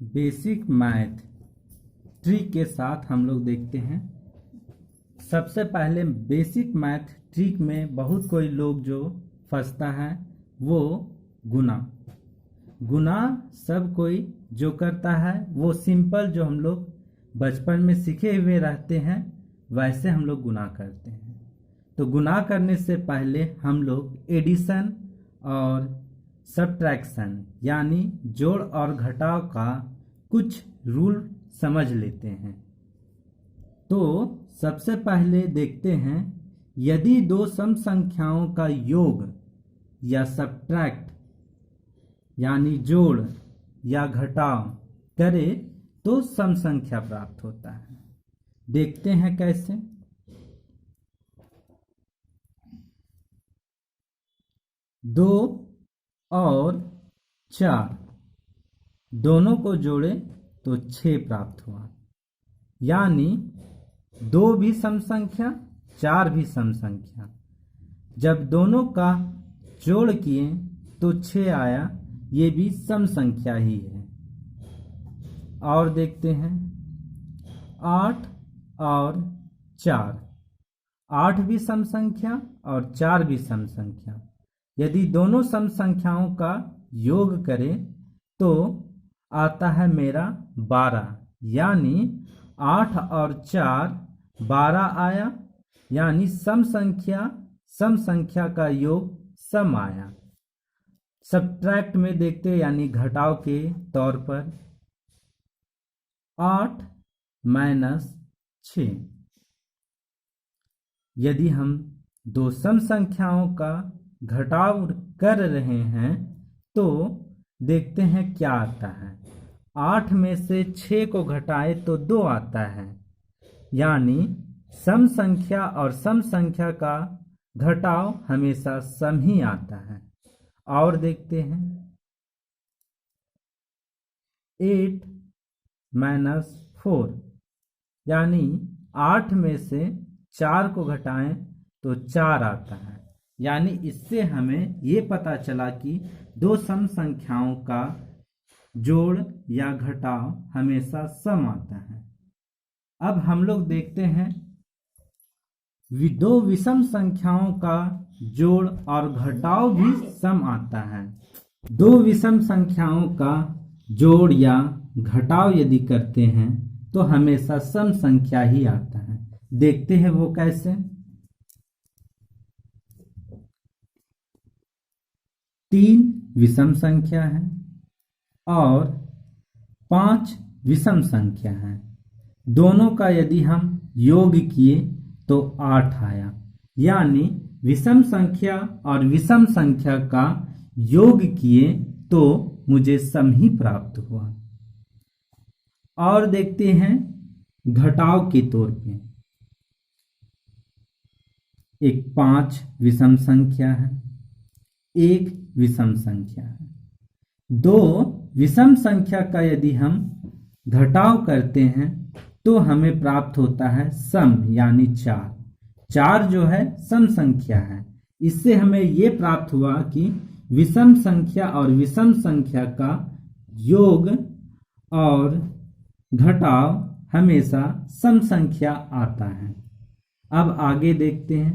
Basic math trick के साथ हम लोग देखते हैं। सबसे पहले बेसिक मैथ ट्रिक में बहुत कोई लोग जो फंसता है वो गुना सब कोई जो करता है वो सिंपल जो हम लोग बचपन में सीखे हुए रहते हैं वैसे हम लोग गुना करते हैं। तो गुना करने से पहले हम लोग एडिशन और सब्ट्रैक्शन यानी जोड़ और घटाव का कुछ रूल समझ लेते हैं। तो सबसे पहले देखते हैं, यदि दो सम संख्याओं का योग या सब्ट्रैक्ट यानी जोड़ या घटाव करे तो सम संख्या प्राप्त होता है। देखते हैं कैसे। दो और 4 दोनों को जोड़े तो 6 प्राप्त हुआ, यानी 2 भी सम संख्या 4 भी सम संख्या। जब दोनों का जोड़ किए तो 6 आया, ये भी सम संख्या ही है। और देखते हैं 8 और 4, 8 भी सम संख्या और 4 भी सम संख्या। यदि दोनों सम संख्याओं का योग करें तो आता है मेरा 12, यानी 8 और 4 12 आया, यानी सम संख्या का योग सम आया। सब्ट्रैक्ट में देखते यानी घटाव के तौर पर 8 - 6। यदि हम दो सम संख्याओं का घटाव कर रहे हैं तो देखते हैं क्या आता है। 8 में से 6 को घटाए तो 2 आता है, यानी सम संख्या और सम संख्या का घटाव हमेशा सम ही आता है। और देखते हैं 8 - 4, यानी 8 में से 4 को घटाएं तो 4 आता है, यानी इससे हमें ये पता चला कि दो सम संख्याओं का जोड़ या घटाव हमेशा सम आता है। अब हम लोग देखते हैं दो विषम संख्याओं का जोड़ और घटाव भी सम आता है। दो विषम संख्याओं का जोड़ या घटाव यदि करते हैं तो हमेशा सम संख्या ही आता है। देखते हैं वो कैसे। 3 विषम संख्या है और 5 विषम संख्या है। दोनों का यदि हम योग किए तो 8 आया, यानी विषम संख्या और विषम संख्या का योग किए तो मुझे सम ही प्राप्त हुआ। और देखते हैं घटाव के तौर पे, एक 5 विषम संख्या है, 1 विषम संख्या है। 2 विषम संख्या का यदि हम घटाव करते हैं तो हमें प्राप्त होता है सम, यानी 4। 4 जो है सम संख्या है। इससे हमें यह प्राप्त हुआ कि विषम संख्या और विषम संख्या का योग और घटाव हमेशा सम संख्या आता है। अब आगे देखते हैं,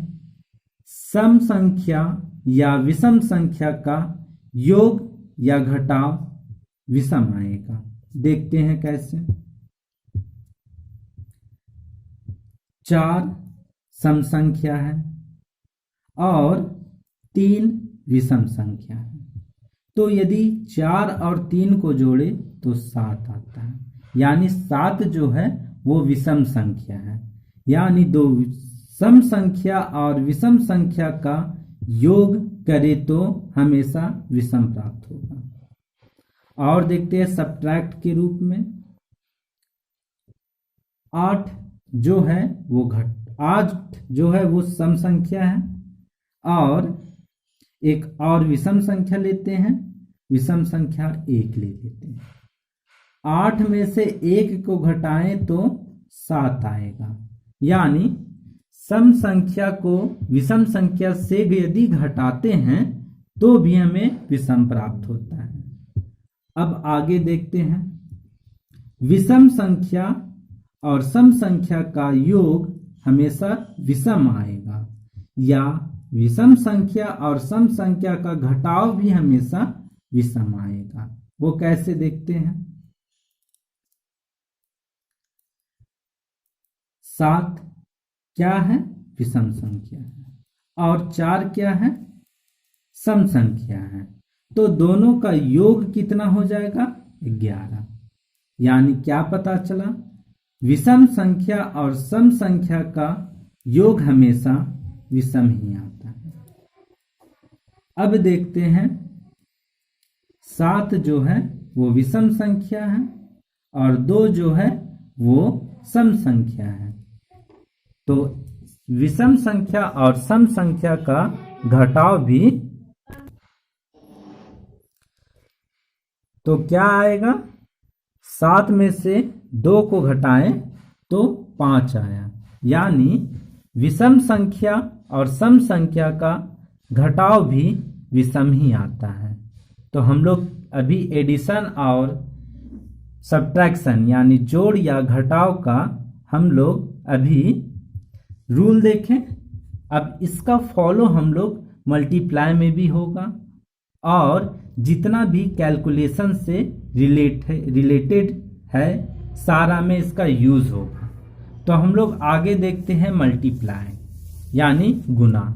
सम संख्या या विषम संख्या का योग या घटाव विषम आएगा। देखते हैं कैसे। 4 सम संख्या है और 3 विषम संख्या है। तो यदि 4 और 3 को जोड़े तो 7 आता है, यानी 7 जो है वो विषम संख्या है, यानी दो सम संख्या और विषम संख्या का योग करे तो हमेशा विषम प्राप्त होगा। और देखते हैं सब्ट्रैक्ट के रूप में 8 जो है वो 8 जो है वो सम संख्या है और एक और विषम संख्या लेते हैं, विषम संख्या 1 ले लेते हैं। 8 में से 1 को घटाएं तो 7 आएगा, यानी सम संख्या को विषम संख्या से यदि घटाते हैं तो भी हमें विषम प्राप्त होता है। अब आगे देखते हैं विषम संख्या और सम संख्या का योग हमेशा विषम आएगा, या विषम संख्या और सम संख्या का घटाव भी हमेशा विषम आएगा। वो कैसे देखते हैं? 7 क्या है? विषम संख्या है, और 4 क्या है? सम संख्या है। तो दोनों का योग कितना हो जाएगा? 11। यानी क्या पता चला? विषम संख्या और सम संख्या का योग हमेशा विषम ही आता है। अब देखते हैं 7 जो है वो विषम संख्या है और 2 जो है वो सम संख्या है। तो विषम संख्या और सम संख्या का घटाव भी, तो क्या आएगा? 7 में से 2 को घटाएं तो 5 आया। यानी विषम संख्या और सम संख्या का घटाव भी विषम ही आता है। तो हम लोग अभी एडिशन और सब्ट्रैक्शन यानी जोड़ या घटाव का हम लोग अभी रूल देखें। अब इसका फॉलो हम लोग मल्टीप्लाई में भी होगा, और जितना भी कैलकुलेशन से रिलेटेड है सारा में इसका यूज होगा। तो हम लोग आगे देखते हैं मल्टीप्लाई यानी गुना।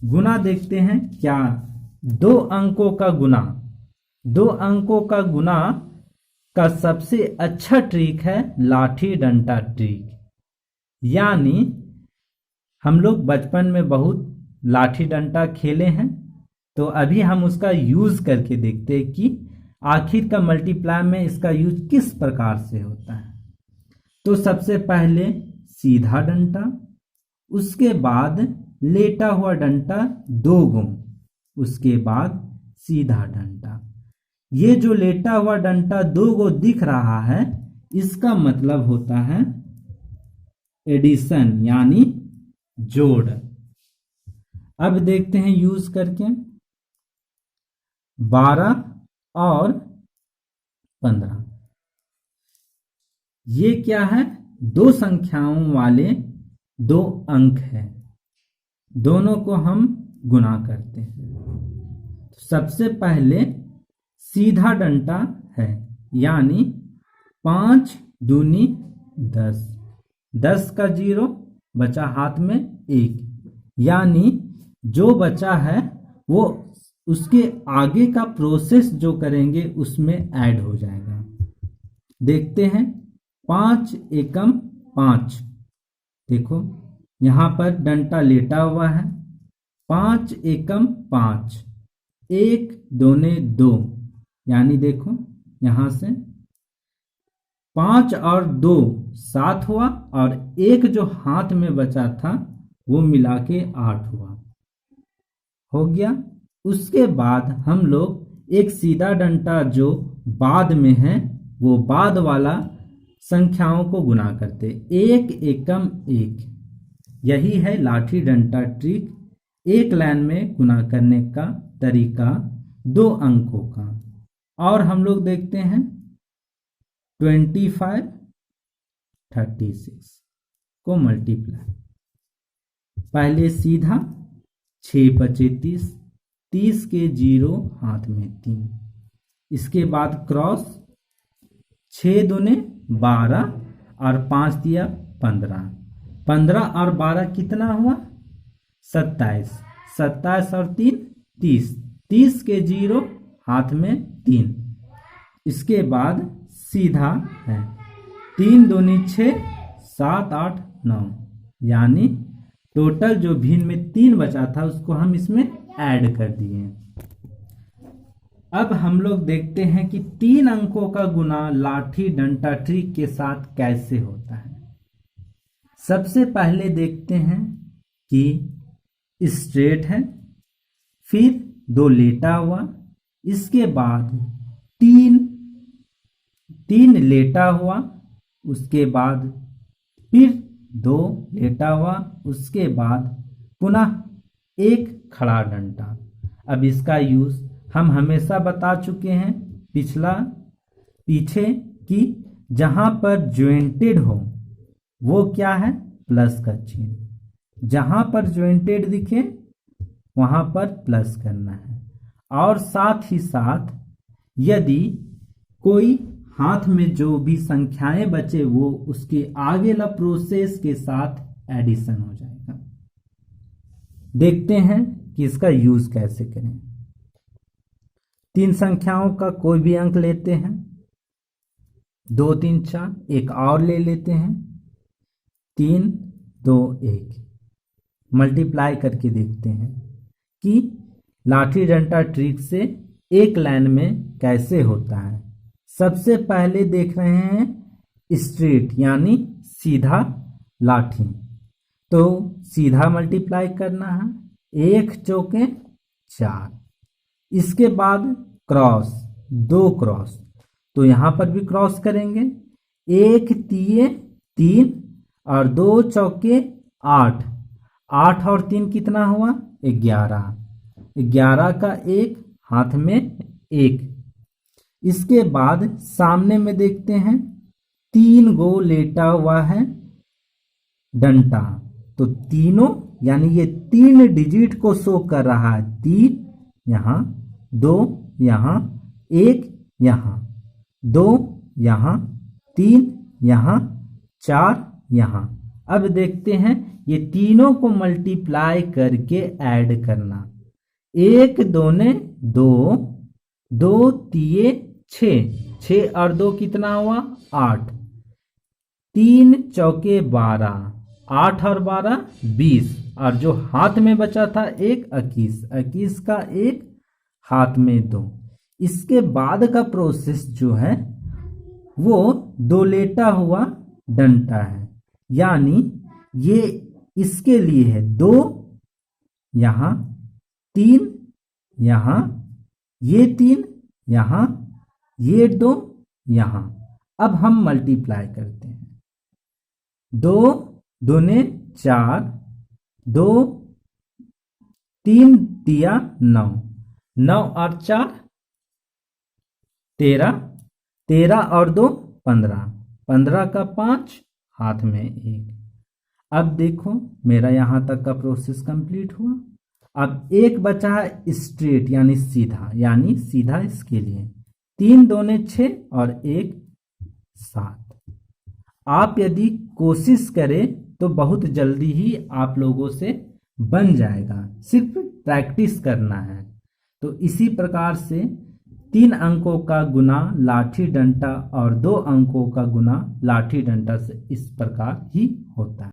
गुना देखते हैं क्या? 2 अंकों का गुना। 2 अंकों का गुना का सबसे अच्छा ट्रिक है लाठी डंडा ट्रिक। यानी हम लोग बचपन में बहुत लाठी डंडा खेले हैं, तो अभी हम उसका यूज करके देखते हैं कि आखिर का मल्टीप्लाई में इसका यूज किस प्रकार से होता है। तो सबसे पहले सीधा डंडा, उसके बाद लेटा हुआ डंडा 2 गुण, उसके बाद सीधा डंडा। ये जो लेटा हुआ डंडा 2 गो दिख रहा है, इसका मतलब होता है एडिशन यानी जोड़। अब देखते हैं यूज करके 12 और 15। ये क्या है? 2 संख्याओं वाले 2 अंक है, दोनों को हम गुना करते हैं। सबसे पहले सीधा डंडा है, यानी 5 दूनी 10, 10 का 0 बचा हाथ में 1, यानी जो बचा है वो उसके आगे का प्रोसेस जो करेंगे उसमें ऐड हो जाएगा। देखते हैं 5 एकम 5, देखो यहां पर डंडा लेटा हुआ है। 5 एकम 5, 1 दूने 2, यानी देखो यहां से 5 और 2 7 हुआ, और 1 जो हाथ में बचा था वो मिला के 8 हुआ, हो गया। उसके बाद हम लोग एक सीधा डंडा जो बाद में है वो बाद वाला संख्याओं को गुना करते, 1 एकम 1। यही है लाठी डंडा ट्रिक, एक लाइन में गुना करने का तरीका 2 अंकों का। और हम लोग देखते हैं 25 36 को मल्टीप्लाई, पहले सीधा 6 बचे 30, 30 के 0 हाथ में 3, इसके बाद क्रॉस 6 दूने 12 और 5 दिया 15, 15 और 12 कितना हुआ? 27, 27 और 3 30, 30 के 0 हाथ में 3, इसके बाद सीधा है 3 दूनी 6, 7 8 9, यानी टोटल जो भिन्न में 3 बचा था उसको हम इसमें ऐड कर दिए। अब हम लोग देखते हैं कि 3 अंकों का गुना लाठी डंडा ट्रिक के साथ कैसे होता है। सबसे पहले देखते हैं कि स्ट्रेट है, फिर 2 लेटा हुआ, इसके बाद 3 लेटा हुआ, उसके बाद फिर 2 लेटा हुआ, उसके बाद पुनः 1 खड़ा डंडा। अब इसका यूज हम हमेशा बता चुके हैं, पीछे कि जहां पर ज्वाइंटेड हो वो क्या है, प्लस का चिन्ह। जहां पर ज्वाइंटेड दिखे वहां पर प्लस करना है। और साथ ही साथ यदि कोई हाथ में जो भी संख्याएं बचे वो उसके आगे वाला प्रोसेस के साथ एडिशन हो जाएगा। देखते हैं कि इसका यूज कैसे करें। 3 संख्याओं का कोई भी अंक लेते हैं, 2 3 4, एक और ले लेते हैं 3 2 1, मल्टीप्लाई करके देखते हैं कि लाठी डंडा ट्रिक से एक लाइन में कैसे होता है। सबसे पहले देख रहे हैं स्ट्रेट यानी सीधा लाठी, तो सीधा मल्टीप्लाई करना है, 1 चौके 4। इसके बाद क्रॉस, 2 क्रॉस, तो यहां पर भी क्रॉस करेंगे, 1 तिये 3 और 2 चौके 8, 8 और 3 कितना हुआ 11, 11 का 1 हाथ में 1। इसके बाद सामने में देखते हैं 3 गो लेटा हुआ है डंटा, तो तीनों यानी ये 3 डिजिट को शो कर रहा है, 3 यहां, 2 यहां, 1 यहां, 2 यहां, 3 यहां, 4 यहां। अब देखते हैं ये तीनों को मल्टीप्लाई करके ऐड करना, 1 दूने 2, 2 तिये 6, 6 और 2 कितना हुआ 8, 3 चौके 12, 8 और 12 20, और जो हाथ में बचा था 1 21, 21 का 1 हाथ में 2। इसके बाद का प्रोसेस जो है वो 2 लेटा हुआ डंटा है, यानी ये इसके लिए है 2 यहां, 3 यहां, ये 3 यहां, ये 2 यहां। अब हम मल्टीप्लाई करते हैं, 2 दूने 4, 2 3 दिया 9, 9 और 4 13, 13 और 2 15, 15 का 5 हाथ में 1। अब देखो मेरा यहां तक का प्रोसेस कंप्लीट हुआ। अब एक बचा है स्ट्रेट यानी सीधा, यानी सीधा इसके लिए 3 दूने 6 और 1 7। आप यदि कोशिश करें तो बहुत जल्दी ही आप लोगों से बन जाएगा, सिर्फ प्रैक्टिस करना है। तो इसी प्रकार से 3 अंकों का गुना लाठी डंडा और 2 अंकों का गुना लाठी डंडा से इस प्रकार ही होता है।